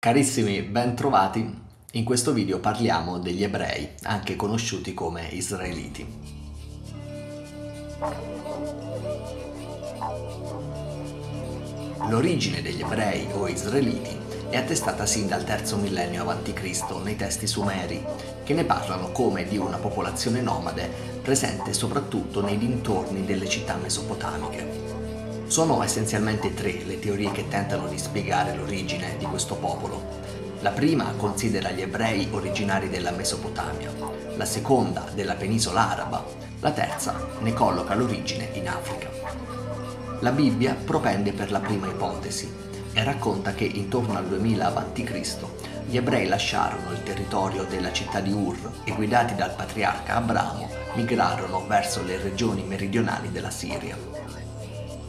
Carissimi, ben trovati! In questo video parliamo degli ebrei, anche conosciuti come israeliti. L'origine degli ebrei o israeliti è attestata sin dal III millennio a.C. nei testi sumeri, che ne parlano come di una popolazione nomade presente soprattutto nei dintorni delle città mesopotamiche. Sono essenzialmente tre le teorie che tentano di spiegare l'origine di questo popolo. La prima considera gli ebrei originari della Mesopotamia, la seconda della penisola araba, la terza ne colloca l'origine in Africa. La Bibbia propende per la prima ipotesi e racconta che intorno al 2000 a.C. gli ebrei lasciarono il territorio della città di Ur e guidati dal patriarca Abramo migrarono verso le regioni meridionali della Siria.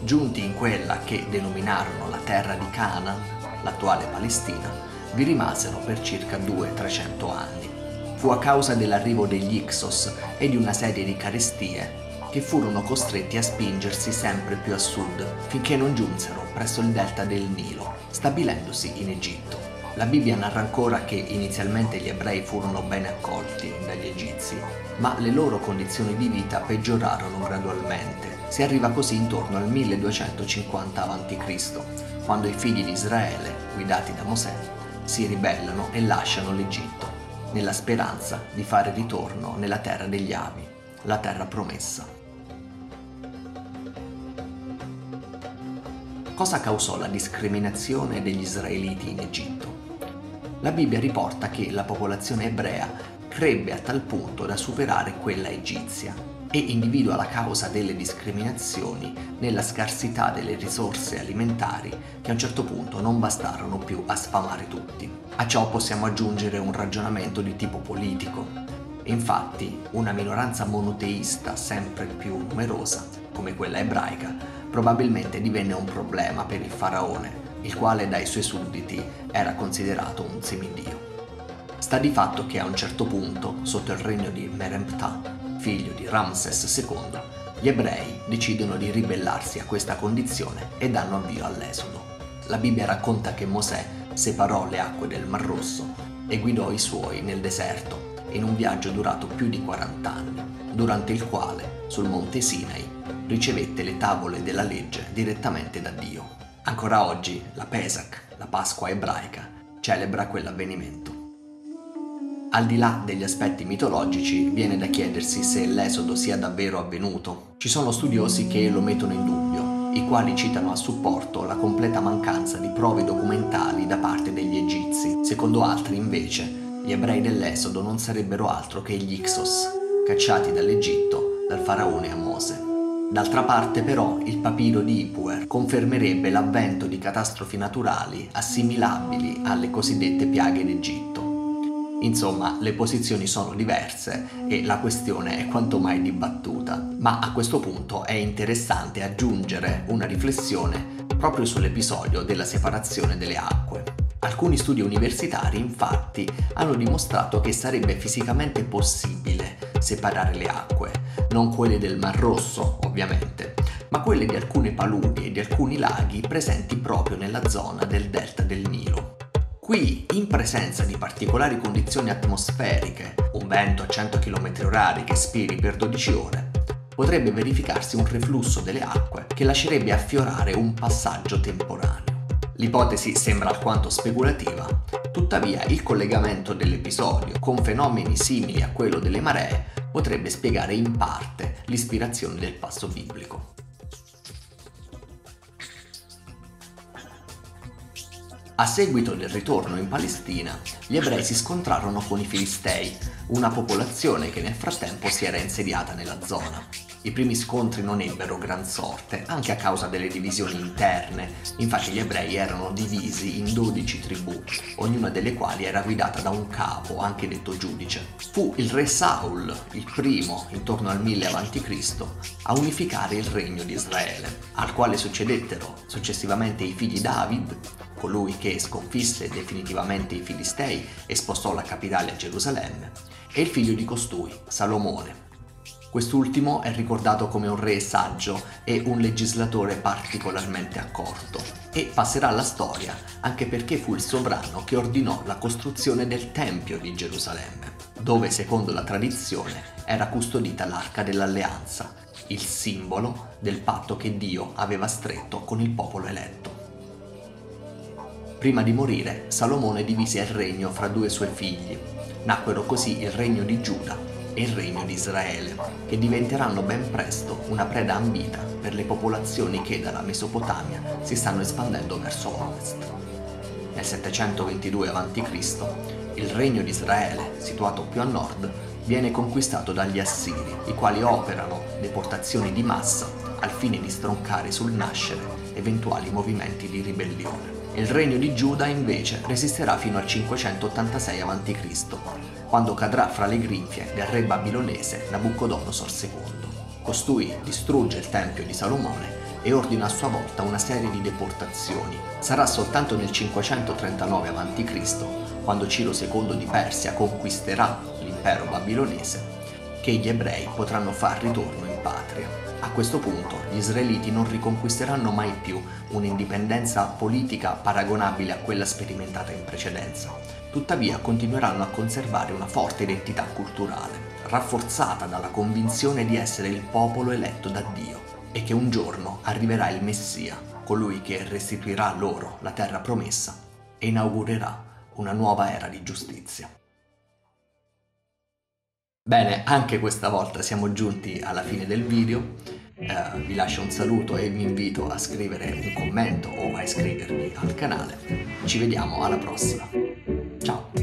Giunti in quella che denominarono la terra di Canaan, l'attuale Palestina, vi rimasero per circa 200-300 anni. Fu a causa dell'arrivo degli Ixos e di una serie di carestie che furono costretti a spingersi sempre più a sud finché non giunsero presso il delta del Nilo, stabilendosi in Egitto. La Bibbia narra ancora che inizialmente gli ebrei furono ben accolti dagli egizi, ma le loro condizioni di vita peggiorarono gradualmente. Si arriva così intorno al 1250 a.C., quando i figli di Israele, guidati da Mosè, si ribellano e lasciano l'Egitto, nella speranza di fare ritorno nella terra degli Avi, la terra promessa. Cosa causò la discriminazione degli israeliti in Egitto? La Bibbia riporta che la popolazione ebrea crebbe a tal punto da superare quella egizia e individua la causa delle discriminazioni nella scarsità delle risorse alimentari che a un certo punto non bastarono più a sfamare tutti. A ciò possiamo aggiungere un ragionamento di tipo politico. Infatti, una minoranza monoteista sempre più numerosa, come quella ebraica, probabilmente divenne un problema per il faraone, il quale dai suoi sudditi era considerato un semidio. Sta di fatto che a un certo punto, sotto il regno di Meremptah, figlio di Ramses II, gli ebrei decidono di ribellarsi a questa condizione e danno avvio all'esodo. La Bibbia racconta che Mosè separò le acque del Mar Rosso e guidò i suoi nel deserto in un viaggio durato più di 40 anni, durante il quale, sul monte Sinai, ricevette le tavole della legge direttamente da Dio. Ancora oggi la Pesach, la Pasqua ebraica, celebra quell'avvenimento. Al di là degli aspetti mitologici, viene da chiedersi se l'esodo sia davvero avvenuto. Ci sono studiosi che lo mettono in dubbio, i quali citano a supporto la completa mancanza di prove documentali da parte degli egizi. Secondo altri, invece, gli ebrei dell'esodo non sarebbero altro che gli Ixos, cacciati dall'Egitto dal faraone a Mose. D'altra parte, però, il papiro di Ipuer confermerebbe l'avvento di catastrofi naturali assimilabili alle cosiddette piaghe d'Egitto. Insomma, le posizioni sono diverse e la questione è quanto mai dibattuta, ma a questo punto è interessante aggiungere una riflessione proprio sull'episodio della separazione delle acque. Alcuni studi universitari, infatti, hanno dimostrato che sarebbe fisicamente possibile separare le acque, non quelle del Mar Rosso, ovviamente, ma quelle di alcune paludi e di alcuni laghi presenti proprio nella zona del delta del Nilo. Qui, in presenza di particolari condizioni atmosferiche, un vento a 100 km/h che spiri per 12 ore, potrebbe verificarsi un reflusso delle acque che lascerebbe affiorare un passaggio temporaneo. L'ipotesi sembra alquanto speculativa, tuttavia il collegamento dell'episodio con fenomeni simili a quello delle maree potrebbe spiegare in parte l'ispirazione del passo biblico. A seguito del ritorno in Palestina, gli ebrei si scontrarono con i Filistei, una popolazione che nel frattempo si era insediata nella zona. I primi scontri non ebbero gran sorte, anche a causa delle divisioni interne. Infatti gli ebrei erano divisi in 12 tribù, ognuna delle quali era guidata da un capo, anche detto giudice. Fu il re Saul, il primo, intorno al 1000 a.C., a unificare il regno di Israele, al quale succedettero successivamente i figli David, colui che sconfisse definitivamente i Filistei e spostò la capitale a Gerusalemme, e il figlio di costui, Salomone. Quest'ultimo è ricordato come un re saggio e un legislatore particolarmente accorto. e passerà alla storia anche perché fu il sovrano che ordinò la costruzione del Tempio di Gerusalemme, dove secondo la tradizione era custodita l'Arca dell'Alleanza, il simbolo del patto che Dio aveva stretto con il popolo eletto. Prima di morire, Salomone divise il regno fra due suoi figli. Nacquero così il regno di Giuda e il regno di Israele, che diventeranno ben presto una preda ambita per le popolazioni che dalla Mesopotamia si stanno espandendo verso ovest. Nel 722 a.C. il regno di Israele, situato più a nord, viene conquistato dagli Assiri, i quali operano deportazioni di massa al fine di stroncare sul nascere eventuali movimenti di ribellione. Il regno di Giuda invece resisterà fino al 586 a.C., quando cadrà fra le grinfie del re babilonese Nabucodonosor II. Costui distrugge il tempio di Salomone e ordina a sua volta una serie di deportazioni. Sarà soltanto nel 539 a.C., quando Ciro II di Persia conquisterà l'impero babilonese, che gli ebrei potranno far ritorno in patria. A questo punto gli israeliti non riconquisteranno mai più un'indipendenza politica paragonabile a quella sperimentata in precedenza. Tuttavia continueranno a conservare una forte identità culturale, rafforzata dalla convinzione di essere il popolo eletto da Dio e che un giorno arriverà il Messia, colui che restituirà loro la terra promessa e inaugurerà una nuova era di giustizia. Bene, anche questa volta siamo giunti alla fine del video. Vi lascio un saluto e vi invito a scrivere un commento o a iscrivervi al canale. Ci vediamo alla prossima. Ciao!